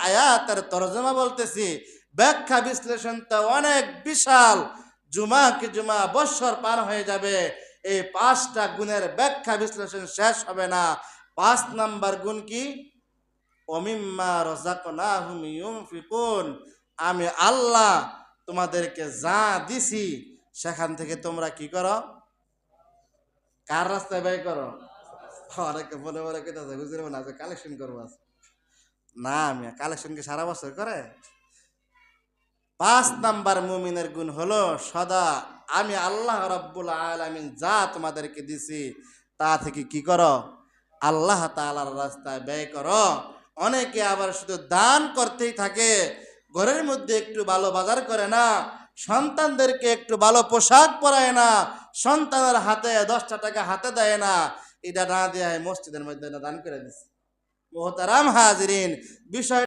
আয়াতের তরজমা বলতেছি, ব্যাখ্যা বিশ্লেষণ তো অনেক বিশাল, জুমা কি জুমা বছর পার হয়ে যাবে, এই 5টা গুণের ব্যাখ্যা বিশ্লেষণ শেষ হবে না। 5 নাম্বার গুণ কি? ওমিম্মা রাযাকনাহুম ইউনফিকুন, আমি আল্লাহ তোমাদেরকে যা দিছি সেখান থেকে তোমরা কি করো? কার রাস্তায় ব্যয় করো? অনেকে মনে মনে কইতাছে হুজুর মনে আছে কালেকশন করবো আজ। না, আমি কালেকশন কি সারা বছর করে? 5 নাম্বার মুমিনের গুণ হলো সদা আমি আল্লাহ রাব্বুল আলামিন যা তোমাদেরকে দিছি তা থেকে কি করো? আল্লাহ তাআলার রাস্তায় ব্যয় করো। অনেকে আবার শুধু দান করতেই থাকে, ঘরের মধ্যে একটু ভালো বাজার করে না, সন্তানদেরকে একটু ভালো পোশাক পরায় না, সন্তানের হাতে 10টা টাকা হাতে দেয় না, এটা না দিয়ে মসজিদের মধ্যে দান করে দিচ্ছে। মুহতারাম হাজিরিন, বিষয়